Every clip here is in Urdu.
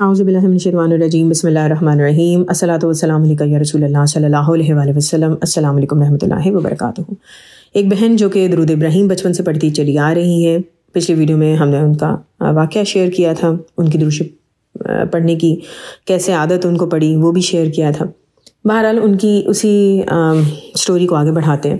اعوذ باللہ من الشیطان الرجیم بسم اللہ الرحمن الرحیم الصلاۃ والسلام علیکہ یا رسول اللہ صلی اللہ علیہ وآلہ وسلم السلام علیکم رحمۃ اللہ وبرکاتہ۔ ایک بہن جو کہ درود ابراہیم بچپن سے پڑھتی چلی آ رہی ہے، پچھلی ویڈیو میں ہم نے ان کا واقعہ شیئر کیا تھا، ان کی درود پڑھنے کی کیسے عادت ان کو پڑی وہ بھی شیئر کیا تھا۔ بہرحال ان کی اسی سٹوری کو آگے بڑھاتے ہیں۔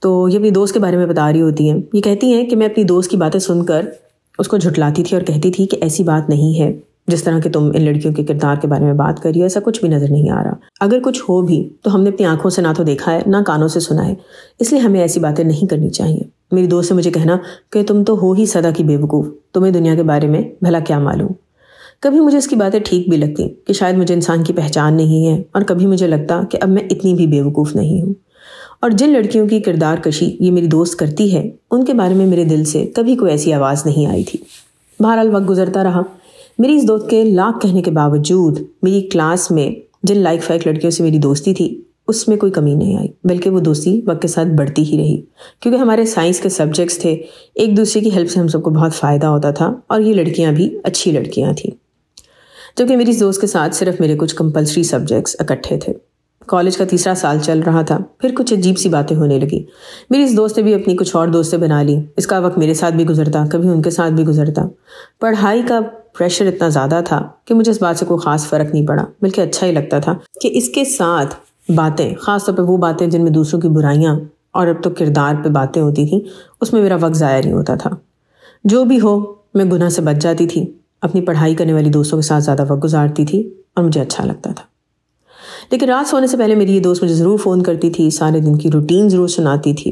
تو یہ اپنی دوست کے بارے میں بتا رہی ہوتی ہیں، یہ کہتی ہیں کہ میں اپنی دوست کی باتیں سن کر اس کو جھٹلاتی تھی اور کہتی تھی کہ ایسی بات نہیں ہے جس طرح کہ تم ان لڑکیوں کے کردار کے بارے میں بات کر رہی ہو، ایسا کچھ بھی نظر نہیں آ رہا۔ اگر کچھ ہو بھی تو ہم نے اپنی آنکھوں سے نہ تو دیکھا ہے نہ کانوں سے سنا ہے، اس لیے ہمیں ایسی باتیں نہیں کرنی چاہیے۔ میری دوست سے مجھے کہنا کہ تم تو ہو ہی سدا کی بیوقوف، تمہیں دنیا کے بارے میں بھلا کیا معلوم۔ کبھی مجھے اس کی باتیں ٹھیک بھی لگتی کہ شاید مجھے انسان کی پہچان نہیں ہے، اور کبھی مجھے لگتا کہ اب میں اتنی بھی بیوقوف نہیں ہوں۔ اور جن لڑکیوں کی کردار کشی یہ میری دوست کرتی ہے، ان کے بارے میں میرے دل سے کبھی کوئی ایسی آواز نہیں آئی تھی۔ بہرحال وقت گزرتا رہا، میری اس دوست کے لاکھ کہنے کے باوجود میری کلاس میں جن لائق فائق لڑکیوں سے میری دوستی تھی اس میں کوئی کمی نہیں آئی، بلکہ وہ دوستی وقت کے ساتھ بڑھتی ہی رہی، کیونکہ ہمارے سائنس کے سبجیکٹس تھے، ایک دوسرے کی ہیلپ سے ہم سب کو بہت فائدہ ہوتا تھا، اور یہ لڑکیاں بھی اچھی لڑکیاں تھیں۔ جبکہ میری اس دوست کے ساتھ صرف میرے کچھ کمپلسری سبجیکٹس اکٹھے تھے۔ کالج کا تیسرا سال چل رہا تھا، پھر کچھ عجیب سی باتیں ہونے لگی۔ میری اس دوست نے بھی اپنی کچھ اور دوستیں بنا لی، اس کا وقت میرے ساتھ بھی گزرتا، کبھی ان کے ساتھ بھی گزرتا۔ پڑھائی کا پریشر اتنا زیادہ تھا کہ مجھے اس بات سے کوئی خاص فرق نہیں پڑا، بلکہ اچھا ہی لگتا تھا کہ اس کے ساتھ باتیں، خاص طور پہ وہ باتیں جن میں دوسروں کی برائیاں اور اب تو کردار پہ باتیں ہوتی تھیں، اس میں میرا وقت ضائع نہیں ہوتا تھا۔ جو بھی ہو میں گناہ سے بچ جاتی تھی، اپنی پڑھائی کرنے والی دوستوں کے ساتھ زیادہ وقت گزارتی تھی اور مجھے اچھا لگتا تھا۔ لیکن رات سونے سے پہلے میری یہ دوست مجھے ضرور فون کرتی تھی، سارے دن کی روٹین ضرور سناتی تھی،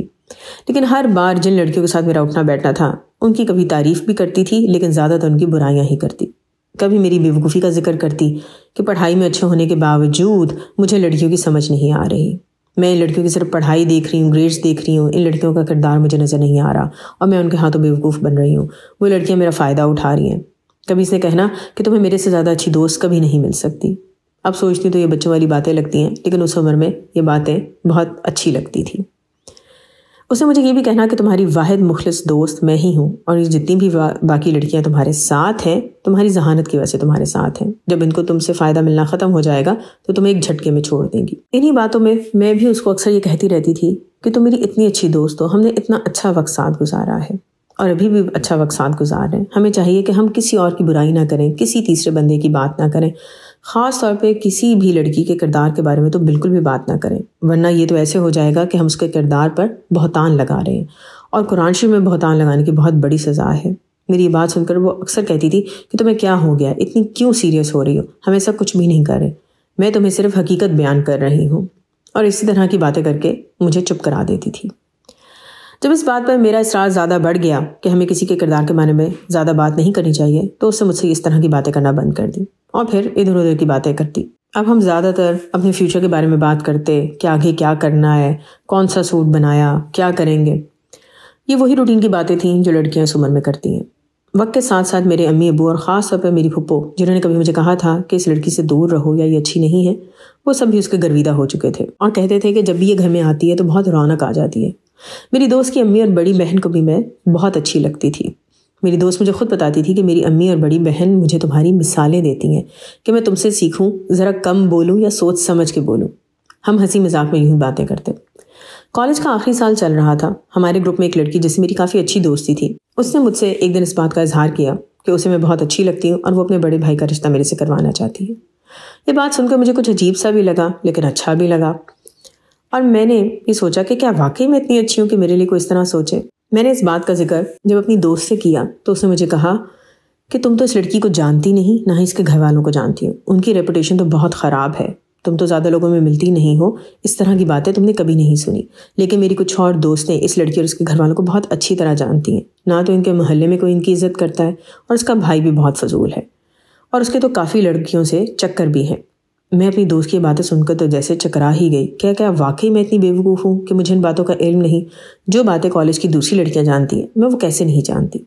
لیکن ہر بار جن لڑکیوں کے ساتھ میرا اٹھنا بیٹھنا تھا ان کی کبھی تعریف بھی کرتی تھی، لیکن زیادہ تر ان کی برائیاں ہی کرتی۔ کبھی میری بیوقوفی کا ذکر کرتی کہ پڑھائی میں اچھے ہونے کے باوجود مجھے لڑکیوں کی سمجھ نہیں آ رہی، میں ان لڑکیوں کی صرف پڑھائی دیکھ رہی ہوں، گریڈز دیکھ رہی ہوں، ان لڑکیوں کا کردار مجھے نظر نہیں آ رہا اور میں ان کے ہاتھوں بیوقوف بن رہی ہوں، وہ لڑکیاں میرا فائدہ اٹھا رہی ہیں۔ کبھی اس نے کہنا کہ تمہیں میرے سے زیادہ اچھی دوست کبھی نہیں مل سکتی۔ اب سوچتی تو یہ بچوں والی باتیں لگتی ہیں، لیکن اس عمر میں یہ باتیں بہت اچھی لگتی تھی۔ اس نے مجھے یہ بھی کہنا کہ تمہاری واحد مخلص دوست میں ہی ہوں، اور یہ جتنی بھی باقی لڑکیاں تمہارے ساتھ ہیں تمہاری ذہانت کی وجہ سے تمہارے ساتھ ہیں، جب ان کو تم سے فائدہ ملنا ختم ہو جائے گا تو تمہیں ایک جھٹکے میں چھوڑ دیں گی۔ انہی باتوں میں میں بھی اس کو اکثر یہ کہتی رہتی تھی کہ تم میری اتنی اچھی دوست ہو، ہم نے اتنا اچھا وقت ساتھ گزارا ہے اور ابھی بھی اچھا وقت ساتھ گزار رہے ہیں، ہمیں چاہیے کہ ہم کسی اور کی برائی نہ کریں، کسی تیسرے بندے کی بات نہ کریں، خاص طور پہ کسی بھی لڑکی کے کردار کے بارے میں تو بالکل بھی بات نہ کریں، ورنہ یہ تو ایسے ہو جائے گا کہ ہم اس کے کردار پر بہتان لگا رہے ہیں، اور قرآن شریف میں بہتان لگانے کی بہت بڑی سزا ہے۔ میری یہ بات سن کر وہ اکثر کہتی تھی کہ تمہیں کیا ہو گیا، اتنی کیوں سیریس ہو رہی ہو، ہم ایسا کچھ بھی نہیں کر رہے، میں تمہیں صرف حقیقت بیان کر رہی ہوں، اور اسی طرح کی باتیں کر کے مجھے چپ کرا دیتی تھی۔ جب اس بات پر میرا اصرار زیادہ بڑھ گیا کہ ہمیں کسی کے کردار کے بارے میں زیادہ بات نہیں کرنی چاہیے، تو اس سے مجھ سے اس طرح کی باتیں کرنا بند کر دی، اور پھر ادھر ادھر کی باتیں کرتی۔ اب ہم زیادہ تر اپنے فیوچر کے بارے میں بات کرتے کہ آگے کیا کرنا ہے، کون سا سوٹ بنایا، کیا کریں گے۔ یہ وہی روٹین کی باتیں تھیں جو لڑکیاں اس عمر میں کرتی ہیں۔ وقت کے ساتھ ساتھ میرے امی ابو اور خاص طور پہ میری پھپھو، جنہوں نے کبھی مجھے کہا تھا کہ اس لڑکی سے دور رہو یا یہ اچھی نہیں ہے، وہ سب بھی اس کے گرویدہ ہو چکے تھے اور کہتے تھے کہ جب بھی یہ گھر میں آتی ہے تو بہت رونق آ جاتی ہے۔ میری دوست کی امی اور بڑی بہن کو بھی میں بہت اچھی لگتی تھی۔ میری دوست مجھے خود بتاتی تھی کہ میری امی اور بڑی بہن مجھے تمہاری مثالیں دیتی ہیں کہ میں تم سے سیکھوں، ذرا کم بولوں یا سوچ سمجھ کے بولوں۔ ہم ہنسی مذاق میں یوں ہی باتیں کرتے۔ کالج کا آخری سال چل رہا تھا، ہمارے گروپ میں ایک لڑکی جس سے میری کافی اچھی دوستی تھی، اس نے مجھ سے ایک دن اس بات کا اظہار کیا کہ اسے میں بہت اچھی لگتی ہوں اور وہ اپنے بڑے بھائی کا رشتہ میرے سے کروانا چاہتی ہے۔ یہ بات سن کر مجھے کچھ عجیب سا بھی لگا، لیکن اچھا بھی لگا، اور میں نے یہ سوچا کہ کیا واقعی میں اتنی اچھی ہوں کہ میرے لیے کوئی اس طرح سوچے۔ میں نے اس بات کا ذکر جب اپنی دوست سے کیا تو اس نے مجھے کہا کہ تم تو اس لڑکی کو جانتی نہیں، نہ ہی اس کے گھر والوں کو جانتی ہو، ان کی ریپوٹیشن تو بہت خراب ہے، تم تو زیادہ لوگوں میں ملتی نہیں ہو، اس طرح کی باتیں تم نے کبھی نہیں سنی۔ لیکن میری کچھ اور دوستیں اس لڑکی اور اس کے گھر والوں کو بہت اچھی طرح جانتی ہیں، نہ تو ان کے محلے میں کوئی ان کی عزت کرتا ہے، اور اس کا بھائی بھی بہت فضول ہے، اور اس کے تو کافی لڑکیوں سے چکر بھی ہیں۔ میں اپنی دوست کی باتیں سن کر تو جیسے چکرا ہی گئی، کیا واقعی میں اتنی بیوقوف ہوں کہ مجھے ان باتوں کا علم نہیں؟ جو باتیں کالج کی دوسری لڑکیاں جانتی ہیں میں وہ کیسے نہیں جانتی؟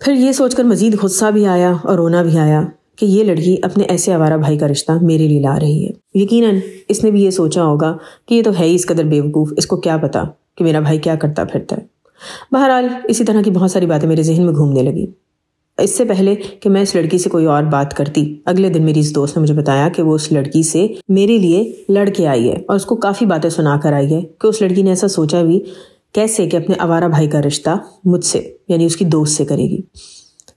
پھر یہ سوچ کر مزید غصہ بھی آیا اور رونا بھی آیا کہ یہ لڑکی اپنے ایسے آوارہ بھائی کا رشتہ میرے لیے لا رہی ہے۔ یقیناً اس نے بھی یہ سوچا ہوگا کہ یہ تو ہے ہی اس قدر بیوقوف، اس کو کیا پتا کہ میرا بھائی کیا کرتا پھرتا ہے۔ بہرحال اسی طرح کی بہت ساری باتیں میرے ذہن میں گھومنے لگی۔ اس سے پہلے کہ میں اس لڑکی سے کوئی اور بات کرتی، اگلے دن میری اس دوست نے مجھے بتایا کہ وہ اس لڑکی سے میرے لیے لڑ کے آئی ہے اور اس کو کافی باتیں سنا کر آئی ہے کہ اس لڑکی نے ایسا سوچا بھی کیسے کہ اپنے آوارہ بھائی کا رشتہ مجھ سے یعنی اس کی دوست سے کرے گی۔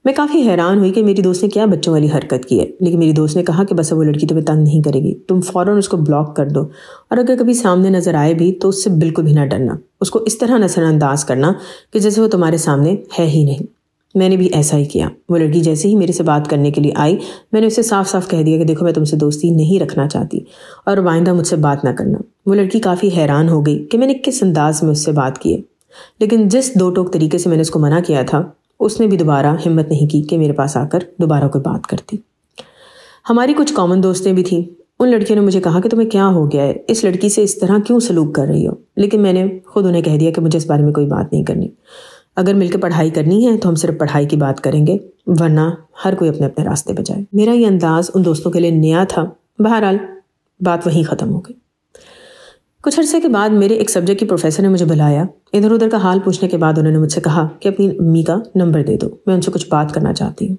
میں کافی حیران ہوئی کہ میری دوست نے کیا بچوں والی حرکت کی ہے، لیکن میری دوست نے کہا کہ بس وہ لڑکی تمہیں تنگ نہیں کرے گی، تم فوراً اس کو بلاک کر دو، اور اگر کبھی سامنے نظر آئے بھی تو اس سے بالکل بھی نہ ڈرنا، اس کو اس طرح نظر انداز کرنا کہ جیسے وہ تمہارے سامنے ہے ہی نہیں۔ میں نے بھی ایسا ہی کیا۔ وہ لڑکی جیسے ہی میرے سے بات کرنے کے لیے آئی، میں نے اسے صاف صاف کہہ دیا کہ دیکھو میں تم سے دوستی نہیں رکھنا چاہتی اور آئندہ مجھ سے بات نہ کرنا۔ وہ لڑکی کافی حیران ہو گئی کہ میں نے کس انداز میں اس سے بات کی ہے، لیکن جس دو ٹوک طریقے سے میں نے اس کو منع کیا تھا اس نے بھی دوبارہ ہمت نہیں کی کہ میرے پاس آ کر دوبارہ کوئی بات کرتی۔ ہماری کچھ کامن دوستیں بھی تھیں، ان لڑکیوں نے مجھے کہا کہ تمہیں کیا ہو گیا ہے، اس لڑکی سے اس طرح کیوں سلوک کر رہی ہو، لیکن میں نے خود انہیں کہہ دیا کہ مجھے اس بارے میں کوئی بات نہیں کرنی، اگر مل کے پڑھائی کرنی ہے تو ہم صرف پڑھائی کی بات کریں گے، ورنہ ہر کوئی اپنے اپنے راستے پہ جائے۔ میرا یہ انداز ان دوستوں کے لیے نیا تھا، بہرحال بات وہیں ختم ہو گئی۔ کچھ عرصے کے بعد میرے ایک سبجیکٹ کی پروفیسر نے مجھے بلایا، ادھر ادھر کا حال پوچھنے کے بعد انہوں نے مجھ سے کہا کہ اپنی امی کا نمبر دے دو، میں ان سے کچھ بات کرنا چاہتی ہوں۔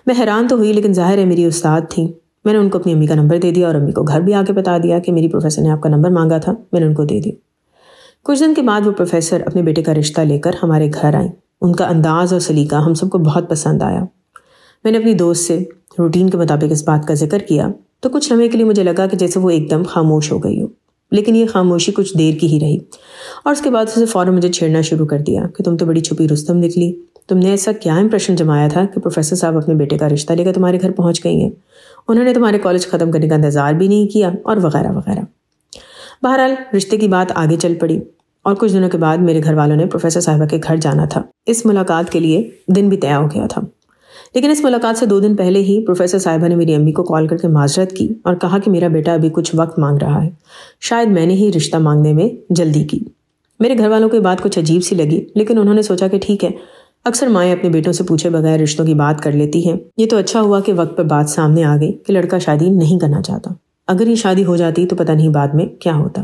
میں حیران تو ہوئی، لیکن ظاہر ہے میری استاد تھیں، میں نے ان کو اپنی امی کا نمبر دے دیا اور امی کو گھر بھی آ کے بتا دیا کہ میری پروفیسر نے آپ کا نمبر مانگا تھا، میں نے ان کو دے دیا۔ کچھ دن کے بعد وہ پروفیسر اپنے بیٹے کا رشتہ لے کر ہمارے گھر آئیں، ان کا انداز اور سلیقہ ہم سب کو بہت پسند آیا۔ میں نے اپنی دوست سے روٹین کے مطابق اس بات کا ذکر کیا تو کچھ لمحے کے لیے مجھے لگا کہ جیسے وہ ایک دم خاموش ہو گئی ہو، لیکن یہ خاموشی کچھ دیر کی ہی رہی، اور اس کے بعد اسے فوراً مجھے چھیڑنا شروع کر دیا کہ تم تو بڑی چھپی رستم نکلی، تم نے ایسا کیا امپریشن جمایا تھا کہ پروفیسر صاحب اپنے بیٹے کا رشتہ لے کر تمہارے گھر پہنچ گئی ہیں، انہوں نے تمہارے کالج ختم کرنے کا انتظار بھی نہیں کیا، اور وغیرہ وغیرہ۔ بہرحال رشتے کی بات آگے چل پڑی، اور کچھ دنوں کے بعد میرے گھر والوں نے پروفیسر صاحبہ کے گھر جانا تھا۔ اس ملاقات کے لیے دن بھی طے ہو گیا تھا، لیکن اس ملاقات سے 2 دن پہلے ہی پروفیسر صاحبہ نے میری امی کو کال کر کے معذرت کی اور کہا کہ میرا بیٹا ابھی کچھ وقت مانگ رہا ہے، شاید میں نے ہی رشتہ مانگنے میں جلدی کی۔ میرے گھر والوں کو یہ بات کچھ عجیب سی لگی، لیکن انہوں نے سوچا کہ ٹھیک ہے، اکثر مائیں اپنے بیٹوں سے پوچھے بغیر رشتوں کی بات کر لیتی ہیں، یہ تو اچھا ہوا کہ وقت پر بات سامنے آ گئی کہ لڑکا شادی نہیں کرنا چاہتا، اگر یہ شادی ہو جاتی تو پتہ نہیں بعد میں کیا ہوتا۔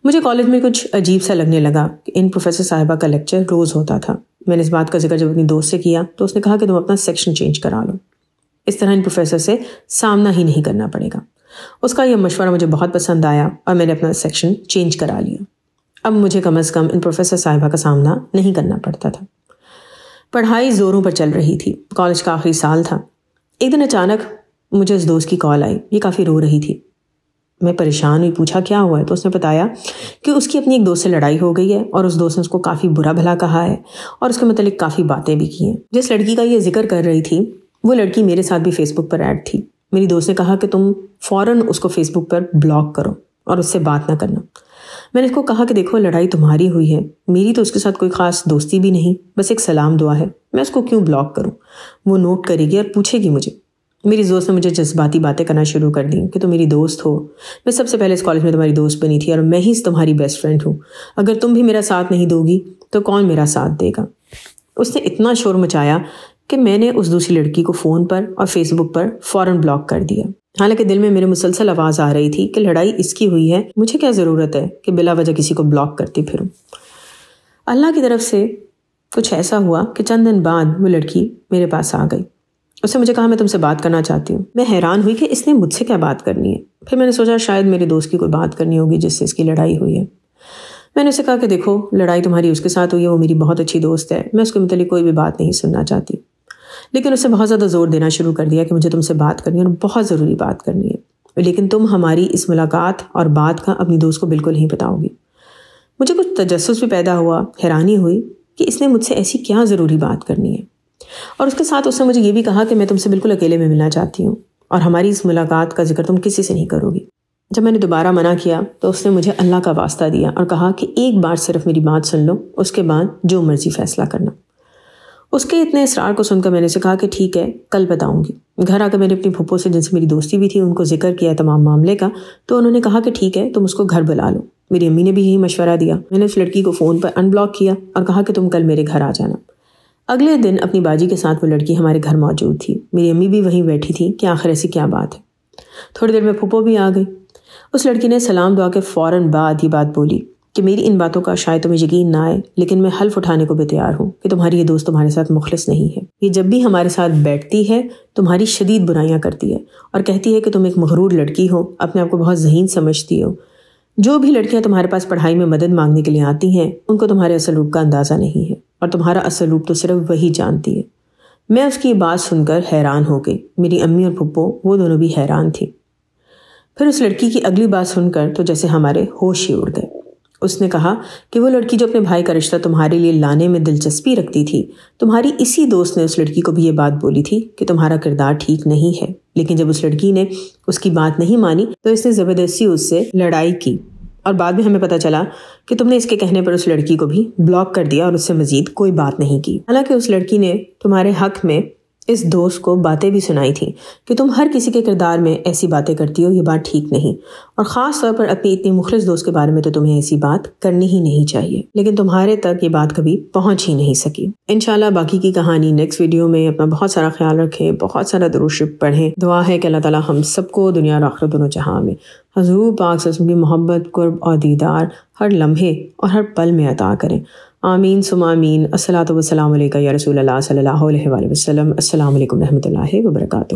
مجھے کالج میں کچھ عجیب سا لگنے لگا کہ ان پروفیسر صاحبہ کا لیکچر روز ہوتا تھا۔ میں نے اس بات کا ذکر جب اپنی دوست سے کیا تو اس نے کہا کہ تم اپنا سیکشن چینج کرا لو، اس طرح ان پروفیسر سے سامنا ہی نہیں کرنا پڑے گا۔ اس کا یہ مشورہ مجھے بہت پسند آیا اور میں نے اپنا سیکشن چینج کرا لیا۔ اب مجھے کم از کم ان پروفیسر صاحبہ کا سامنا نہیں کرنا پڑتا تھا۔ پڑھائی زوروں پر چل رہی تھی، کالج کا آخری سال تھا۔ ایک دن اچانک مجھے اس دوست کی کال آئی، یہ کافی رو رہی تھی۔ میں پریشان ہوئی، پوچھا کیا ہوا ہے، تو اس نے بتایا کہ اس کی اپنی ایک دوست سے لڑائی ہو گئی ہے اور اس دوست نے اس کو کافی برا بھلا کہا ہے اور اس کے متعلق کافی باتیں بھی کی ہیں۔ جس لڑکی کا یہ ذکر کر رہی تھی وہ لڑکی میرے ساتھ بھی فیس بک پر ایڈ تھی۔ میری دوست نے کہا کہ تم فوراً اس کو فیس بک پر بلاک کرو اور اس سے بات نہ کرنا۔ میں نے اس کو کہا کہ دیکھو لڑائی تمہاری ہوئی ہے، میری تو اس کے ساتھ کوئی خاص دوستی بھی نہیں، بس ایک سلام دعا ہے، میں اس کو کیوں بلاک کروں، وہ نوٹ کرے گی اور پوچھے گی مجھے۔ میری دوست نے مجھے جذباتی باتیں کرنا شروع کر دیں کہ تم میری دوست ہو، میں سب سے پہلے اس کالج میں تمہاری دوست بنی تھی اور میں ہی تمہاری بیسٹ فرینڈ ہوں، اگر تم بھی میرا ساتھ نہیں دو گی تو کون میرا ساتھ دے گا۔ اس نے اتنا شور مچایا کہ میں نے اس دوسری لڑکی کو فون پر اور فیس بک پر فوراً بلاک کر دیا۔ حالانکہ دل میں میرے مسلسل آواز آ رہی تھی کہ لڑائی اس کی ہوئی ہے، مجھے کیا ضرورت ہے کہ بلا وجہ کسی کو بلاک کرتی پھروں۔ اللہ کی طرف سے کچھ ایسا ہوا کہ چند دن بعد وہ لڑکی میرے پاس آ گئی، اس نے مجھے کہا میں تم سے بات کرنا چاہتی ہوں۔ میں حیران ہوئی کہ اس نے مجھ سے کیا بات کرنی ہے، پھر میں نے سوچا شاید میرے دوست کی کوئی بات کرنی ہوگی جس سے اس کی لڑائی ہوئی ہے۔ میں نے اسے کہا کہ دیکھو لڑائی تمہاری اس کے ساتھ ہوئی ہے، وہ میری بہت اچھی دوست ہے، میں اس کے متعلق کوئی بھی بات نہیں سننا چاہتی، لیکن اس نے بہت زیادہ زور دینا شروع کر دیا کہ مجھے تم سے بات کرنی ہے اور بہت ضروری بات کرنی ہے، لیکن تم ہماری اس ملاقات اور بات کا اپنی دوست کو بالکل نہیں بتاؤ گی۔ مجھے کچھ تجسس بھی پیدا ہوا، حیرانی ہوئی کہ اس نے مجھ سے ایسی کیا ضروری بات کرنی ہے، اور اس کے ساتھ اس نے مجھے یہ بھی کہا کہ میں تم سے بالکل اکیلے میں ملنا چاہتی ہوں اور ہماری اس ملاقات کا ذکر تم کسی سے نہیں کرو گی۔ جب میں نے دوبارہ منع کیا تو اس نے مجھے اللہ کا واسطہ دیا اور کہا کہ ایک بار صرف میری بات سن لو، اس کے بعد جو مرضی فیصلہ کرنا۔ اس کے اتنے اصرار کو سن کر میں نے اسے کہا کہ ٹھیک ہے کل بتاؤں گی۔ گھر آ کر میں نے اپنی پھوپھو سے جن سے میری دوستی بھی تھی ان کو ذکر کیا تمام معاملے کا، تو انہوں نے کہا کہ ٹھیک ہے تم اس کو گھر بلا لو۔ میری امی نے بھی یہی مشورہ دیا۔ میں نے اس لڑکی کو فون پر ان بلاک کیا اور کہا کہ تم کل میرے گھر آ جانا۔ اگلے دن اپنی باجی کے ساتھ وہ لڑکی ہمارے گھر موجود تھی، میری امی بھی وہیں بیٹھی تھی کہ آخر ایسی کیا بات ہے۔ تھوڑی دیر میں پھوپھو بھی آ گئی۔ اس لڑکی نے سلام دعا کے فوراً بعد یہ بات بولی کہ میری ان باتوں کا شاید تمہیں یقین نہ آئے، لیکن میں حلف اٹھانے کو بھی تیار ہوں کہ تمہاری یہ دوست تمہارے ساتھ مخلص نہیں ہے، یہ جب بھی ہمارے ساتھ بیٹھتی ہے تمہاری شدید برائیاں کرتی ہے اور کہتی ہے کہ تم ایک مغرور لڑکی ہو، اپنے آپ کو بہت ذہین سمجھتی ہو۔ جو بھی لڑکیاں تمہارے پاس پڑھائی میں مدد مانگنے کے لیے آتی ہیں ان کو تمہارے اصل روپ کا اندازہ نہیں ہے، اور تمہارا اصل روپ تو صرف وہی جانتی ہے۔ میں اس کی یہ بات سن کر حیران ہو گئی، میری امی اور پھپھو وہ دونوں بھی حیران تھی۔ پھر اس لڑکی کی اگلی بات سن کر تو جیسے ہمارے ہوش ہی اڑ گئے۔ اس نے کہا کہ وہ لڑکی جو اپنے بھائی کا رشتہ تمہارے لیے لانے میں دلچسپی رکھتی تھی، تمہاری اسی دوست نے اس لڑکی کو بھی یہ بات بولی تھی کہ تمہارا کردار ٹھیک نہیں ہے، لیکن جب اس لڑکی نے اس کی بات نہیں مانی تو اس نے زبردستی اس سے لڑائی کی، اور بعد میں ہمیں پتہ چلا کہ تم نے اس کے کہنے پر اس لڑکی کو بھی بلاک کر دیا اور اس سے مزید کوئی بات نہیں کی۔ حالانکہ اس لڑکی نے تمہارے حق میں اس دوست کو باتیں بھی سنائی تھیں کہ تم ہر کسی کے کردار میں ایسی باتیں کرتی ہو، یہ بات ٹھیک نہیں، اور خاص طور پر اپنی اتنی مخلص دوست کے بارے میں تو تمہیں ایسی بات کرنی ہی نہیں چاہیے، لیکن تمہارے تک یہ بات کبھی پہنچ ہی نہیں سکی۔ انشاءاللہ باقی کی کہانی نیکسٹ ویڈیو میں۔ اپنا بہت سارا خیال رکھیں، بہت سارا درود شریف پڑھیں۔ دعا ہے کہ اللہ تعالیٰ ہم سب کو دنیا اور آخرت دونوں جہاں میں حضور پاک صلی اللہ علیہ وسلم کی محبت، قرب اور دیدار ہر لمحے اور ہر پل میں عطا کریں۔ آمین ثم آمین۔ الصلاۃ والسلام علیکہ یا رسول اللہ صلی اللہ علیہ وآلہ وسلم۔ السلام علیکم رحمۃ اللہ وبرکاتہ۔